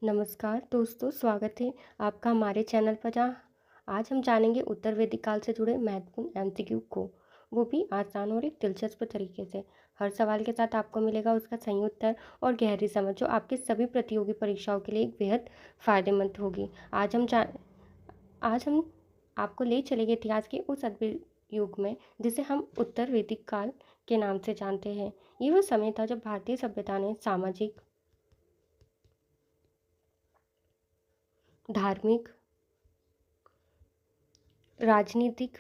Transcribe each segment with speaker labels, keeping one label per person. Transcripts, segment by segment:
Speaker 1: नमस्कार दोस्तों, स्वागत है आपका हमारे चैनल पर। जहाँ आज हम जानेंगे उत्तर वैदिक काल से जुड़े महत्वपूर्ण एमसीक्यू को, वो भी आसान और एक दिलचस्प तरीके से। हर सवाल के साथ आपको मिलेगा उसका सही उत्तर और गहरी समझ, जो आपके सभी प्रतियोगी परीक्षाओं के लिए एक बेहद फायदेमंद होगी। आज हम आपको ले चलेंगे इतिहास के उस अद्भुत युग में जिसे हम उत्तर वैदिक काल के नाम से जानते हैं। ये वो समय था जब भारतीय सभ्यता ने सामाजिक, धार्मिक, राजनीतिक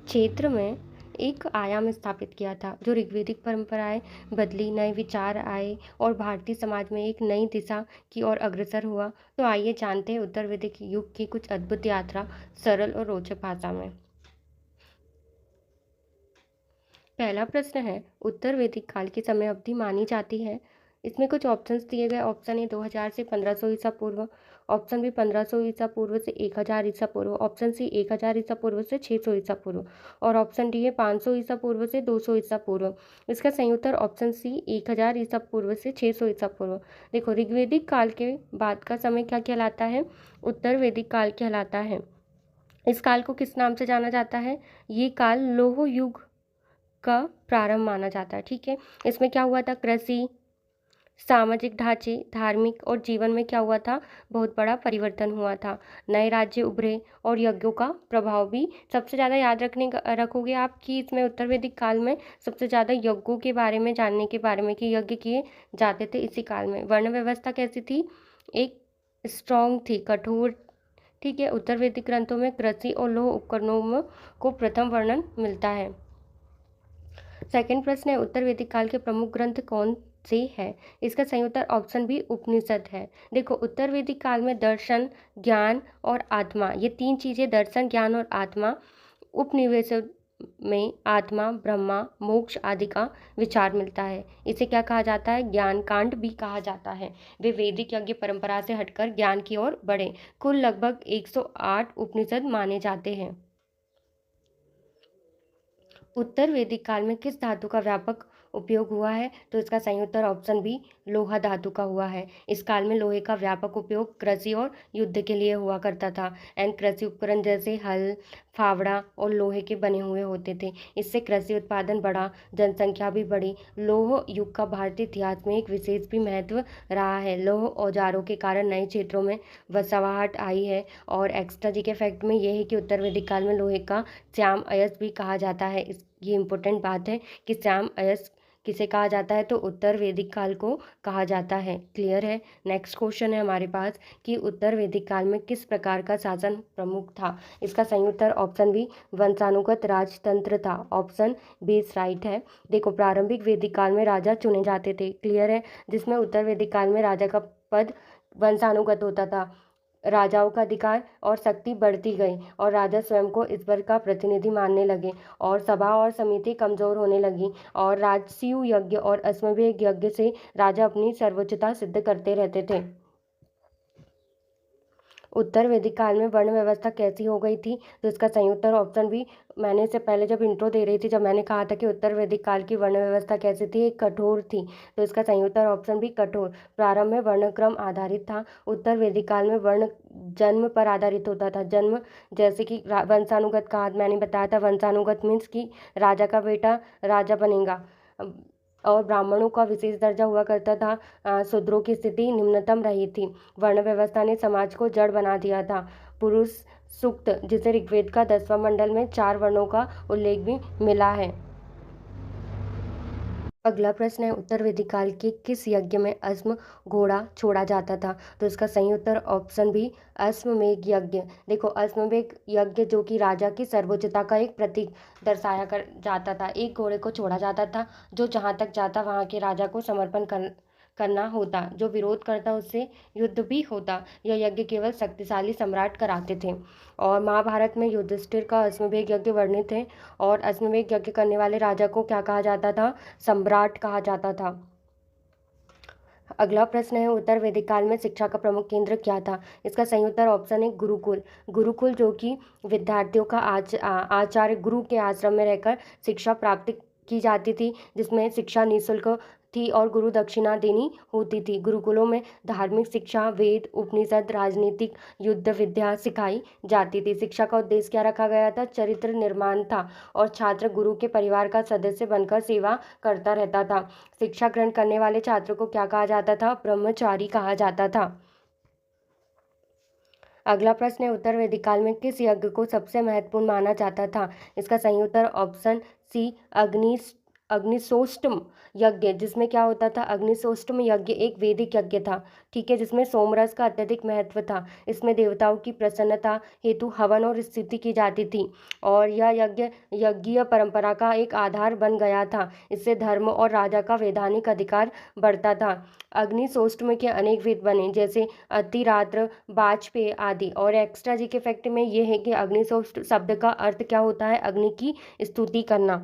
Speaker 1: क्षेत्र में एक आयाम स्थापित किया था। जो ऋग्वैदिक परंपराएं बदली, नए विचार आए और भारतीय समाज में एक नई दिशा की ओर अग्रसर हुआ। तो आइए जानते हैं उत्तर वैदिक युग की कुछ अद्भुत यात्रा, सरल और रोचक भाषा में। पहला प्रश्न है, उत्तर वैदिक काल की समय अवधि मानी जाती है। इसमें कुछ ऑप्शंस दिए गए। ऑप्शन ए 2000 से 1500 ईसा पूर्व, ऑप्शन बी 1500 ईसा पूर्व से 1000 ईसा पूर्व, ऑप्शन सी 1000 ईसा पूर्व से 600 ईसा पूर्व और ऑप्शन डी है 500 ईसा पूर्व से 200 ईसा पूर्व। इसका सही उत्तर ऑप्शन सी 1000 ईसा पूर्व से 600 ईसा पूर्व। देखो, ऋग्वैदिक काल के बाद का समय क्या कहलाता है? उत्तर वैदिक काल कहलाता है। इस काल को किस नाम से जाना जाता है? ये काल लौह युग का प्रारंभ माना जाता है। ठीक है, इसमें क्या हुआ था? कृषि, सामाजिक ढांचे, धार्मिक और जीवन में क्या हुआ था? बहुत बड़ा परिवर्तन हुआ था। नए राज्य उभरे और यज्ञों का प्रभाव भी। सबसे ज़्यादा याद रखोगे आप कि इसमें उत्तर वैदिक काल में सबसे ज़्यादा यज्ञों के बारे में जानने के बारे में कि यज्ञ किए जाते थे इसी काल में। वर्ण व्यवस्था कैसी थी? एक स्ट्रॉन्ग थी, कठोर। ठीक है, उत्तर वैदिक ग्रंथों में कृषि और लौह उपकरणों को प्रथम वर्णन मिलता है। सेकंड प्रश्न है, उत्तर वैदिक काल के प्रमुख ग्रंथ कौन से है? इसका सही उत्तर ऑप्शन बी उपनिषद है। देखो, उत्तर वैदिक काल में दर्शन, ज्ञान और आत्मा, ये तीन चीजें, दर्शन, ज्ञान और आत्मा, उपनिवेशों में आत्मा, ब्रह्मा, मोक्ष आदि का विचार मिलता है। इसे क्या कहा जाता है? ज्ञान कांड भी कहा जाता है। वे वैदिक यज्ञ परंपरा से हटकर ज्ञान की ओर बढ़े। कुल लगभग 108 उपनिषद माने जाते हैं। उत्तर वैदिक काल में किस धातु का व्यापक उपयोग हुआ है? तो इसका सही उत्तर ऑप्शन बी लोहा धातु का हुआ है। इस काल में लोहे का व्यापक उपयोग कृषि और युद्ध के लिए हुआ करता था। एंड कृषि उपकरण जैसे हल, फावड़ा और लोहे के बने हुए होते थे। इससे कृषि उत्पादन बढ़ा, जनसंख्या भी बढ़ी। लौह युग का भारतीय इतिहास में एक विशेष भी महत्व रहा है। लौह औजारों के कारण नए क्षेत्रों में बसाहट आई है। और एक्स्ट्रा जी के फैक्ट में यह है कि उत्तर वैदिक काल में लोहे का श्याम अयस्क भी कहा जाता है। ये इंपॉर्टेंट बात है कि श्याम अयस्क किसे कहा जाता है? तो उत्तर वैदिक काल को कहा जाता है। क्लियर है? नेक्स्ट क्वेश्चन है हमारे पास कि उत्तर वैदिक काल में किस प्रकार का शासन प्रमुख था? इसका सही उत्तर ऑप्शन बी वंशानुगत राजतंत्र था। ऑप्शन बी राइट है। देखो, प्रारंभिक वैदिक काल में राजा चुने जाते थे। क्लियर है? जिसमें उत्तर वैदिक काल में राजा का पद वंशानुगत होता था। राजाओं का अधिकार और शक्ति बढ़ती गई और राजा स्वयं को ईश्वर का प्रतिनिधि मानने लगे और सभा और समिति कमजोर होने लगी। और राजसूय यज्ञ और अश्वमेध यज्ञ से राजा अपनी सर्वोच्चता सिद्ध करते रहते थे। उत्तर वैदिक काल में वर्ण व्यवस्था कैसी हो गई थी? तो इसका सही उत्तर ऑप्शन बी, मैंने इससे पहले जब इंट्रो दे रही थी, जब मैंने कहा था कि उत्तर वैदिक काल की वर्ण व्यवस्था कैसी थी, एक कठोर थी। तो इसका सही उत्तर ऑप्शन बी कठोर। प्रारंभ में वर्णक्रम आधारित था। उत्तर वैदिक काल में वर्ण जन्म पर आधारित होता था। जन्म जैसे कि वंशानुगत कहा, मैंने बताया था वंशानुगत मीन्स कि राजा का बेटा राजा बनेगा। और ब्राह्मणों का विशेष दर्जा हुआ करता था। शूद्रों की स्थिति निम्नतम रही थी। वर्ण व्यवस्था ने समाज को जड़ बना दिया था। पुरुष सूक्त, जिसे ऋग्वेद का 10वां मंडल में 4 वर्णों का उल्लेख भी मिला है। अगला प्रश्न है, उत्तर वैदिक काल के किस यज्ञ में अश्व घोड़ा छोड़ा जाता था? तो इसका सही उत्तर ऑप्शन बी अश्वमेध यज्ञ। देखो, अश्वमेध यज्ञ जो कि राजा की सर्वोच्चता का एक प्रतीक दर्शाया कर जाता था। एक घोड़े को छोड़ा जाता था जो जहाँ तक जाता वहाँ के राजा को समर्पण करना होता। जो विरोध करता उससे युद्ध भी होता। यह यज्ञ केवल शक्तिशाली सम्राट कराते थे। और महाभारत में युधिष्ठिर का अश्वमेध यज्ञ वर्णित है। और अश्वमेध यज्ञ करने वाले राजा को क्या कहा जाता था? सम्राट कहा जाता था। अगला प्रश्न है, उत्तर वैदिक काल में शिक्षा का प्रमुख केंद्र क्या था? इसका सही उत्तर ऑप्शन है गुरुकुल। गुरुकुल जो कि विद्यार्थियों का आचार्य गुरु के आश्रम में रहकर शिक्षा प्राप्त की जाती थी, जिसमें शिक्षा निःशुल्क थी और गुरु दक्षिणा देनी होती थी। गुरुकुलों में धार्मिक शिक्षा, वेद, उपनिषद, राजनीतिक, युद्ध विद्या सिखाई जाती थी। शिक्षा का उद्देश्य क्या रखा गया था? चरित्र निर्माण था और छात्र गुरु के परिवार का सदस्य बनकर सेवा करता रहता था। शिक्षा ग्रहण करने वाले छात्र को क्या कहा जाता था? ब्रह्मचारी कहा जाता था। अगला प्रश्न है, उत्तर वैदिक काल में किस यज्ञ को सबसे महत्वपूर्ण माना जाता था? इसका सही उत्तर ऑप्शन सी अग्निशोष्टम यज्ञ, जिसमें क्या होता था? अग्निशोष्टम यज्ञ एक वैदिक यज्ञ था, ठीक है, जिसमें सोमरस का अत्यधिक महत्व था। इसमें देवताओं की प्रसन्नता हेतु हवन और स्तुति की जाती थी और यह यज्ञ यज्ञीय परंपरा का एक आधार बन गया था। इससे धर्म और राजा का वैधानिक अधिकार बढ़ता था। अग्निशोष्टम के अनेक वेद बने, जैसे अतिरात्र, वाजपेयी आदि। और एक्स्ट्रा जी के फैक्ट में ये है कि अग्निशोष्ट शब्द का अर्थ क्या होता है? अग्नि की स्तुति करना।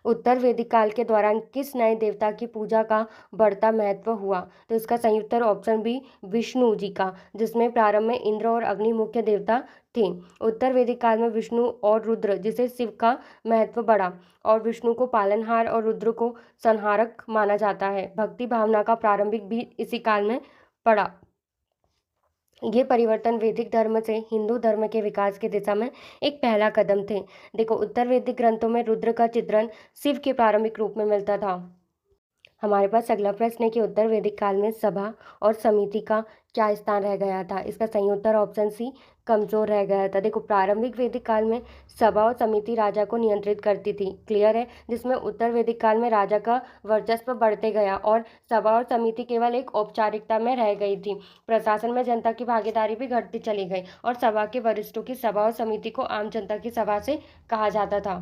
Speaker 1: उत्तर वैदिक काल के दौरान किस नए देवता की पूजा का बढ़ता महत्व हुआ? तो इसका सही उत्तर ऑप्शन बी विष्णु जी का, जिसमें प्रारंभ में इंद्र और अग्नि मुख्य देवता थे। उत्तर वैदिक काल में विष्णु और रुद्र, जिसे शिव का महत्व बढ़ा और विष्णु को पालनहार और रुद्र को संहारक माना जाता है। भक्ति भावना का प्रारंभिक भी इसी काल में पड़ा। ये परिवर्तन वैदिक धर्म से हिंदू धर्म के विकास की दिशा में एक पहला कदम थे। देखो, उत्तर वैदिक ग्रंथों में रुद्र का चित्रण शिव के प्रारंभिक रूप में मिलता था। हमारे पास अगला प्रश्न है कि उत्तर वैदिक काल में सभा और समिति का क्या स्थान रह गया था? इसका सही उत्तर ऑप्शन सी कमजोर रह गया था। देखो, प्रारंभिक वैदिक काल में सभा और समिति राजा को नियंत्रित करती थी, क्लियर है, जिसमें उत्तर वैदिक काल में राजा का वर्चस्व बढ़ते गया और सभा और समिति केवल एक औपचारिकता में रह गई थी। प्रशासन में जनता की भागीदारी भी घटती चली गई और सभा के वरिष्ठों की सभा और समिति को आम जनता की सभा से कहा जाता था।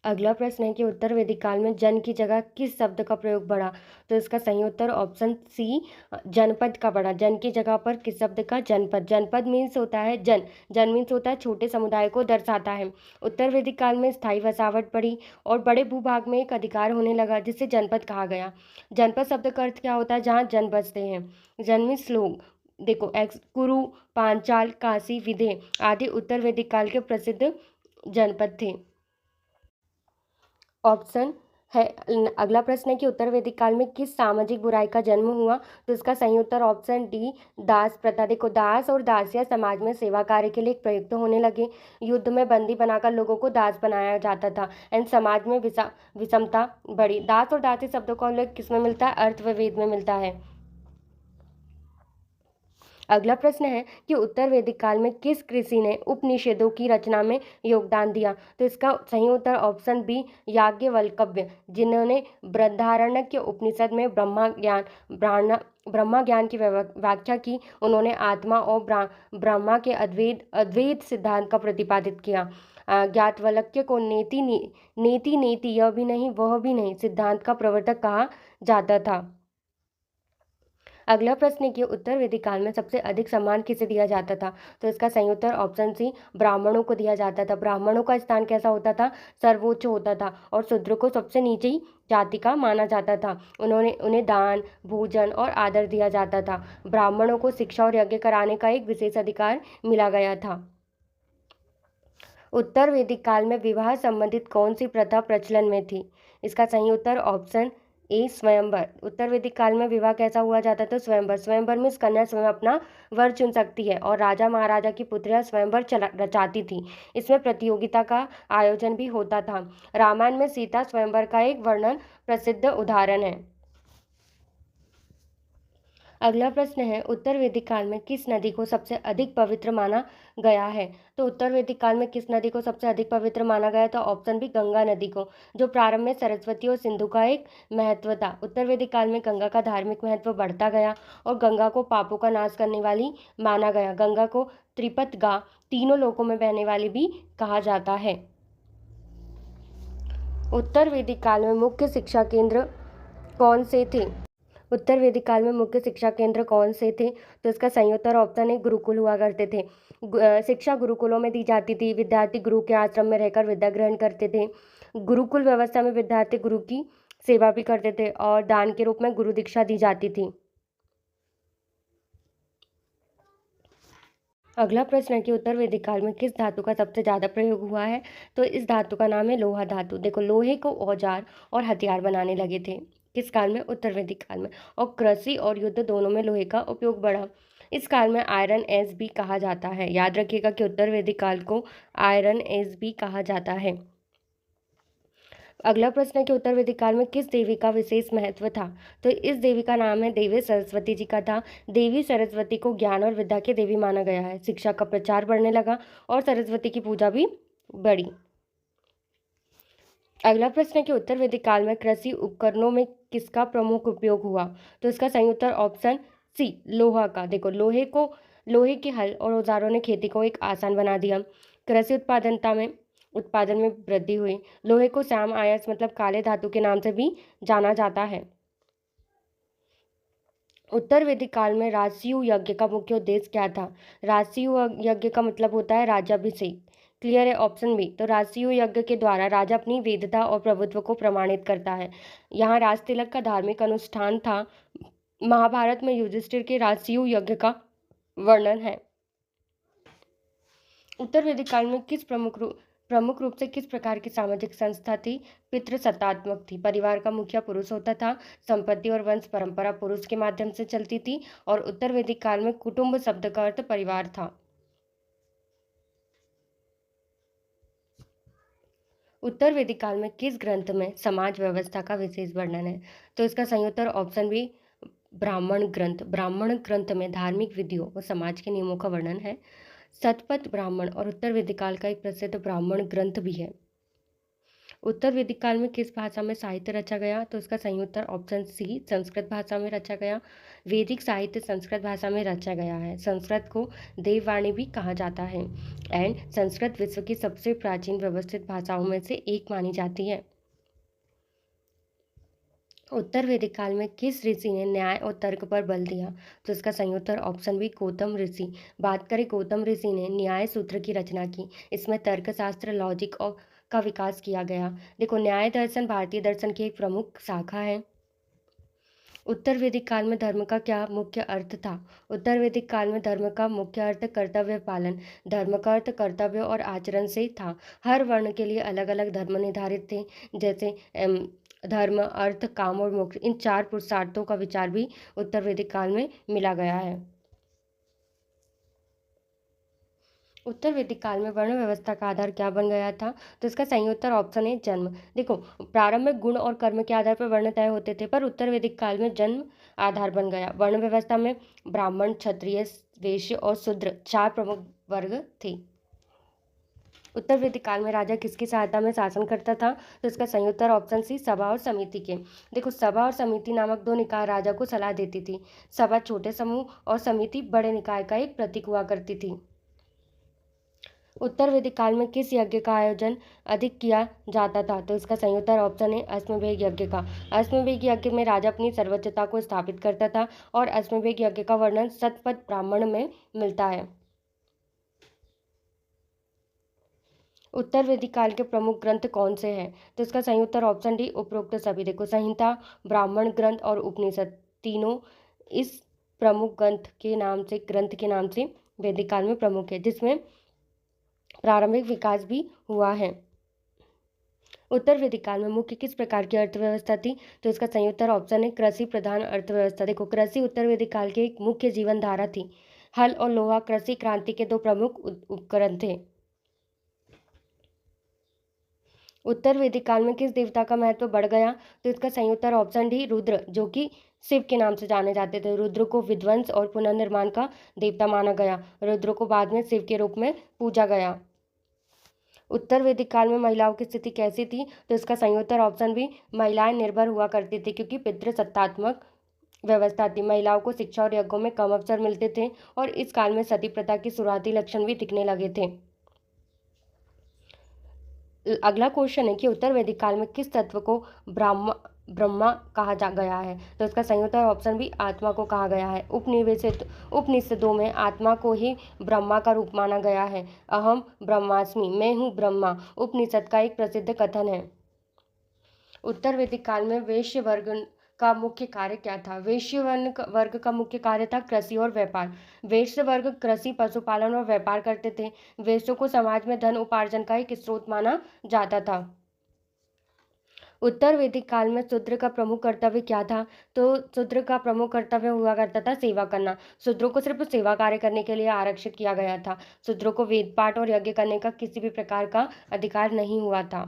Speaker 1: अगला प्रश्न है कि उत्तर वैदिक काल में जन की जगह किस शब्द का प्रयोग बढ़ा? तो इसका सही उत्तर ऑप्शन सी जनपद का बढ़ा। जन की जगह पर किस शब्द का? जनपद। जनपद मीन्स होता है जन मीन्स होता है छोटे समुदाय को दर्शाता है। उत्तर वैदिक काल में स्थायी बसावट बढ़ी और बड़े भूभाग में एक अधिकार होने लगा, जिसे जनपद कहा गया। जनपद शब्द का अर्थ क्या होता है? जहाँ जन बसते हैं। जन मीन्स लोग। देखो, कुरु, पांचाल, काशी, विदेह आदि उत्तर वैदिक काल के प्रसिद्ध जनपद थे। ऑप्शन है। अगला प्रश्न है कि उत्तर वैदिक काल में किस सामाजिक बुराई का जन्म हुआ? तो इसका सही उत्तर ऑप्शन डी दास प्रथा। देखो, दास और दासियां समाज में सेवा कार्य के लिए प्रयुक्त होने लगे। युद्ध में बंदी बनाकर लोगों को दास बनाया जाता था एंड समाज में विषमता बढ़ी। दास और दासी शब्दों का उल्लेख किसमें मिलता है? अर्थवेद में मिलता है। अगला प्रश्न है कि उत्तर वैदिक काल में किस ऋषि ने उपनिषदों की रचना में योगदान दिया? तो इसका सही उत्तर ऑप्शन बी याज्ञवल्क्य, जिन्होंने बृहदारण्यक उपनिषद में ब्रह्मा ज्ञान की व्याख्या की। उन्होंने आत्मा और ब्रह्मा के अद्वैत सिद्धांत का प्रतिपादित किया। ज्ञातवल्क्य को नेति यह भी नहीं वह भी नहीं सिद्धांत का प्रवर्तक कहा जाता था। अगला प्रश्न है कि उत्तर वैदिक काल में सबसे अधिक सम्मान किसे दिया जाता था? तो इसका सही उत्तर ऑप्शन सी ब्राह्मणों को दिया जाता था। ब्राह्मणों का स्थान कैसा होता था? सर्वोच्च होता था और शूद्र को सबसे नीचे जाति का माना जाता था। उन्हें दान, भोजन और आदर दिया जाता था। ब्राह्मणों को शिक्षा और यज्ञ कराने का एक विशेष अधिकार मिला गया था। उत्तर वैदिक काल में विवाह संबंधित कौन सी प्रथा प्रचलन में थी? इसका सही उत्तर ऑप्शन ए स्वयंवर। उत्तर वैदिक काल में विवाह कैसा हुआ जाता था? स्वयंवर। स्वयंवर में कन्या स्वयं अपना वर चुन सकती है और राजा महाराजा की पुत्रियां स्वयंवर रचाती थी। इसमें प्रतियोगिता का आयोजन भी होता था। रामायण में सीता स्वयंवर का एक वर्णन प्रसिद्ध उदाहरण है। अगला प्रश्न है, उत्तर वैदिक काल में किस नदी को सबसे अधिक पवित्र माना गया है? तो उत्तर वैदिक काल में किस नदी को सबसे अधिक पवित्र माना गया? तो ऑप्शन बी गंगा नदी को, जो प्रारंभ में सरस्वती और सिंधु का एक महत्व था। उत्तर वैदिक काल में गंगा का धार्मिक महत्व बढ़ता गया और गंगा को पापों का नाश करने वाली माना गया। गंगा को त्रिपतगा, तीनों लोकों में बहने वाली भी कहा जाता है। उत्तर वैदिक काल में मुख्य शिक्षा केंद्र कौन से थे? उत्तर वैदिक काल में मुख्य शिक्षा केंद्र कौन से थे? तो इसका सही उत्तर ऑप्शन है गुरुकुल हुआ करते थे। शिक्षा गुरुकुलों में दी जाती थी। विद्यार्थी गुरु के आश्रम में रहकर विद्या ग्रहण करते थे। गुरुकुल व्यवस्था में विद्यार्थी गुरु की सेवा भी करते थे और दान के रूप में गुरु दीक्षा दी जाती थी। अगला प्रश्न है कि उत्तर वैदिक काल में किस धातु का सबसे ज़्यादा प्रयोग हुआ है। तो इस धातु का नाम है लोहा धातु। देखो, लोहे को औजार और हथियार बनाने लगे थे किस काल में, उत्तर वैदिक काल में। और कृषि और युद्ध दोनों में लोहे का उपयोग बढ़ा। इस काल में आयरन एज भी कहा जाता है। याद रखिएगा कि उत्तर वैदिक काल को आयरन एज भी कहा जाता है। अगला प्रश्न है कि उत्तर वैदिक काल में किस देवी का विशेष महत्व था। तो इस देवी का नाम है देवी सरस्वती जी का था। देवी सरस्वती को ज्ञान और विद्या की देवी माना गया है। शिक्षा का प्रचार बढ़ने लगा और सरस्वती की पूजा भी बढ़ी। अगला प्रश्न है कि उत्तर वैदिक काल में कृषि उपकरणों में किसका प्रमुख उपयोग हुआ। तो इसका सही उत्तर ऑप्शन सी, लोहा का। देखो, लोहे के हल और औजारों ने खेती को एक आसान बना दिया। कृषि उत्पादन में वृद्धि हुई। लोहे को श्याम आयस मतलब काले धातु के नाम से भी जाना जाता है। उत्तर वैदिक काल में राजसूय यज्ञ का मुख्य उद्देश्य क्या था। राजसूय यज्ञ का मतलब होता है राज्याभिषेक। क्लियर है, ऑप्शन बी। तो राजसूय यज्ञ के द्वारा राजा अपनी वेदता और प्रभुत्व को प्रमाणित करता है। यहाँ राज तिलक का धार्मिक अनुष्ठान था। महाभारत में युधिष्ठिर के राजसूय यज्ञ का वर्णन है। उत्तर वैदिक काल में प्रमुख रूप से किस प्रकार की सामाजिक संस्था थी। पितृसत्तात्मक थी। परिवार का मुखिया पुरुष होता था। संपत्ति और वंश परंपरा पुरुष के माध्यम से चलती थी। और उत्तर वैदिक काल में कुटुंब शब्द का अर्थ परिवार था। उत्तर वैदिक काल में किस ग्रंथ में समाज व्यवस्था का विशेष वर्णन है। तो इसका सही उत्तर ऑप्शन बी, ब्राह्मण ग्रंथ। ब्राह्मण ग्रंथ में धार्मिक विधियों और समाज के नियमों का वर्णन है। शतपथ ब्राह्मण और उत्तर वैदिक काल का एक प्रसिद्ध ब्राह्मण ग्रंथ भी है। उत्तर वैदिक काल में किस भाषा में साहित्य रचा गया। तो इसका सही उत्तर ऑप्शन सी, संस्कृत भाषा में रचा गया। वैदिक साहित्य संस्कृत भाषा में रचा गया है। संस्कृत को देववाणी भी कहा जाता है। एंड संस्कृत विश्व की सबसे प्राचीन व्यवस्थित भाषाओं में से एक मानी जाती है। उत्तर वैदिक काल में किस ऋषि ने न्याय और तर्क पर बल दिया। तो इसका सही उत्तर ऑप्शन बी, गौतम ऋषि। बात करें, गौतम ऋषि ने न्याय सूत्र की रचना की। इसमें तर्कशास्त्र, लॉजिक और का विकास किया गया। देखो, न्याय दर्शन भारतीय दर्शन की एक प्रमुख शाखा है। उत्तर वैदिक काल में धर्म का क्या मुख्य अर्थ था। उत्तर वैदिक काल में धर्म का मुख्य अर्थ कर्तव्य पालन। धर्म का अर्थ कर्तव्य और आचरण से था। हर वर्ण के लिए अलग अलग धर्म निर्धारित थे, जैसे धर्म, अर्थ, काम और मोक्ष। इन 4 पुरुषार्थों का विचार भी उत्तर वैदिक काल में मिला गया है। उत्तर वैदिक काल में वर्ण व्यवस्था का आधार क्या बन गया था। तो इसका सही उत्तर ऑप्शन है, जन्म। देखो, प्रारंभ में गुण और कर्म के आधार पर वर्ण तय होते थे, पर उत्तर वैदिक काल में जन्म आधार बन गया। वर्ण व्यवस्था में ब्राह्मण, क्षत्रिय, वैश्य और शूद्र 4 प्रमुख वर्ग थे। उत्तर वैदिक काल में राजा किसकी सहायता में शासन करता था। तो इसका सही उत्तर ऑप्शन सी, सभा और समिति के। देखो, सभा और समिति नामक 2 निकाय राजा को सलाह देती थी। सभा छोटे समूह और समिति बड़े निकाय का एक प्रतीक हुआ करती थी। उत्तर वैदिक काल में किस यज्ञ का आयोजन अधिक किया जाता था। तो इसका सही उत्तर ऑप्शन है, अश्वमेध यज्ञ का। अश्वमेध यज्ञ में राजा अपनी सर्वोच्चता को स्थापित करता था और अश्वमेध यज्ञ का वर्णन शतपथ ब्राह्मण में मिलता है। उत्तर वैदिक काल के प्रमुख ग्रंथ कौन से हैं। तो इसका सही उत्तर ऑप्शन डी, उपरोक्त सभी। देखो, संहिता, ब्राह्मण ग्रंथ और उपनिषद तीनों इस ग्रंथ के नाम से वैदिक काल में प्रमुख है, जिसमें प्रारंभिक विकास भी हुआ है। उत्तर वैदिक काल में मुख्य किस प्रकार की अर्थव्यवस्था थी। तो इसका सही उत्तर ऑप्शन है, कृषि प्रधान अर्थव्यवस्था। देखो, कृषि उत्तर वैदिक काल की एक मुख्य जीवन धारा थी। हल और लोहा कृषि क्रांति के 2 प्रमुख उपकरण थे। उत्तर वैदिक काल में किस देवता का महत्व बढ़ गया। तो इसका सही उत्तर ऑप्शन डी, रुद्र, जो कि शिव के नाम से जाने जाते थे। रुद्र को विध्वंस और पुनर्निर्माण का देवता माना गया। रुद्र को बाद में शिव के रूप में पूजा गया। उत्तर वैदिक काल में महिलाओं की स्थिति कैसी थी। तो इसका सही उत्तर ऑप्शन बी, महिलाएं निर्भर हुआ करती थी, क्योंकि पितृसत्तात्मक व्यवस्था थी। महिलाओं को शिक्षा और यज्ञों में कम अवसर मिलते थे और इस काल में सती प्रथा की शुरुआती लक्षण भी दिखने लगे थे। अगला क्वेश्चन है कि उत्तर वैदिक काल में किस तत्व को ब्रह्मा कहा गया है। तो इसका सही उत्तर ऑप्शन बी, आत्मा को कहा गया है। उपनिषदों में आत्मा को ही ब्रह्मा का रूप माना गया है। अहम ब्रह्मास्मि, मैं हूँ ब्रह्मा, उपनिषद का एक प्रसिद्ध कथन है। उत्तर वैदिक काल में वैश्य वर्ग का मुख्य कार्य क्या था? वैश्य वर्ग का मुख्य कार्य था कृषि और व्यापार। वैश्य वर्ग कृषि, पशुपालन और व्यापार करते थे। वैश्यों को समाज में धन उपार्जन का एक स्रोत माना जाता था। उत्तर वैदिक काल में शूद्र का प्रमुख कर्तव्य क्या था? तो शूद्र का प्रमुख कर्तव्य हुआ करता था सेवा करना। शूद्रों को सिर्फ सेवा कार्य करने के लिए आरक्षित किया गया था। शूद्रों को वेद पाठ और यज्ञ करने का किसी भी प्रकार का अधिकार नहीं हुआ था।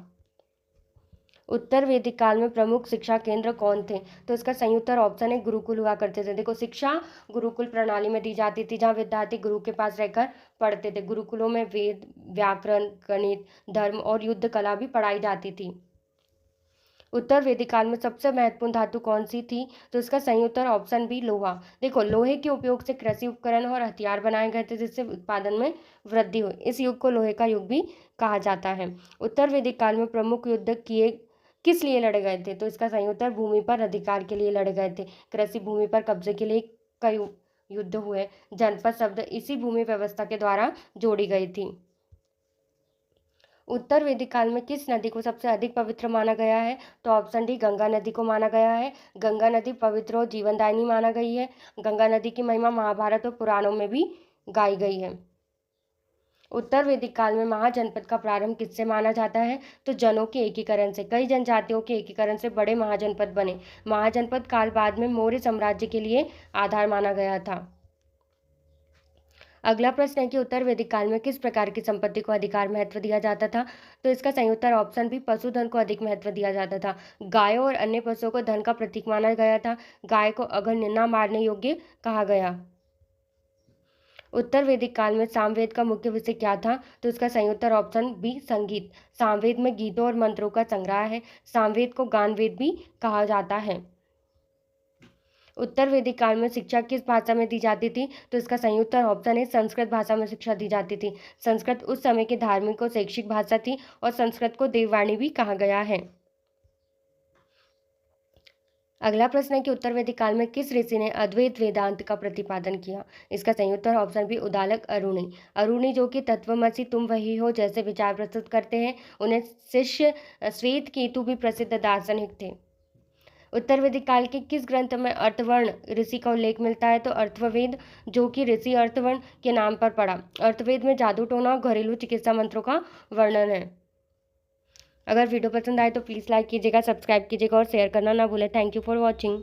Speaker 1: उत्तर वैदिक काल में प्रमुख शिक्षा केंद्र कौन थे? तो इसका सही उत्तर ऑप्शन है गुरुकुल हुआ करते थे। देखो, शिक्षा गुरुकुल प्रणाली में दी जाती थी, जहाँ विद्यार्थी गुरु के पास रहकर पढ़ते थे। गुरुकुलों में वेद, व्याकरण, गणित, धर्म और युद्ध कला भी पढ़ाई जाती थी। उत्तर वैदिक काल में सबसे महत्वपूर्ण धातु कौन सी थी? तो इसका सही उत्तर ऑप्शन बी लोहा। देखो, लोहे के उपयोग से कृषि उपकरण और हथियार बनाए गए थे, जिससे उत्पादन में वृद्धि हुई। इस युग को लोहे का युग भी कहा जाता है। उत्तर वैदिक काल में प्रमुख युद्ध किस लिए लड़े गए थे? तो इसका सही उत्तर भूमि पर अधिकार के लिए लड़े गए थे। कृषि भूमि पर कब्जे के लिए कई युद्ध हुए। जनपद शब्द इसी भूमि व्यवस्था के द्वारा जोड़ी गई थी। उत्तर वैदिक काल में किस नदी को सबसे अधिक पवित्र माना गया है? तो ऑप्शन डी गंगा नदी को माना गया है। गंगा नदी पवित्र और जीवनदायिनी माना गई है। गंगा नदी की महिमा महाभारत और पुराणों में भी गाई गई है। उत्तर वैदिक काल में महाजनपद का प्रारंभ किससे माना जाता है? तो जनों के एकीकरण से। कई जनजातियों के एकीकरण से बड़े महाजनपद बने। महाजनपद काल बाद में मौर्य साम्राज्य के लिए आधार माना गया था। अगला प्रश्न है कि उत्तर वैदिक काल में किस प्रकार की संपत्ति को अधिकार महत्व दिया जाता था? तो इसका सही उत्तर ऑप्शन बी पशुधन को अधिक महत्व दिया जाता था। गायों और अन्य पशुओं को धन का प्रतीक माना गया था। गाय को अघन्य न मारने योग्य कहा गया। उत्तर वैदिक काल में सामवेद का मुख्य विषय क्या था? तो इसका सही उत्तर ऑप्शन बी संगीत। सामवेद में गीतों और मंत्रों का संग्रह है। सामवेद को गानवेद भी कहा जाता है। उत्तर वैदिक काल में शिक्षा किस भाषा में दी जाती थी? तो इसका सही उत्तर ऑप्शन है संस्कृत भाषा में शिक्षा दी जाती थी। संस्कृत उस समय की धार्मिक और शैक्षिक भाषा थी और संस्कृत को देववाणी भी कहा गया है। अगला प्रश्न है कि उत्तर वैदिक काल में किस ऋषि ने अद्वैत वेदांत का प्रतिपादन किया? इसका सही उत्तर ऑप्शन बी उदालक अरुणी। अरुणी, जो कि तत्वमसि तुम वही हो जैसे विचार प्रस्तुत करते हैं, उन्हें शिष्य श्वेत केतु भी प्रसिद्ध दार्शनिक थे। उत्तर वैदिक काल के किस ग्रंथ में अर्थवर्ण ऋषि का उल्लेख मिलता है? तो अर्थवेद, जो कि ऋषि अर्थवर्ण के नाम पर पड़ा। अर्थवेद में जादू टोना और घरेलू चिकित्सा मंत्रों का वर्णन है। अगर वीडियो पसंद आए तो प्लीज़ लाइक कीजिएगा, सब्सक्राइब कीजिएगा और शेयर करना ना भूलें। Thank you for watching.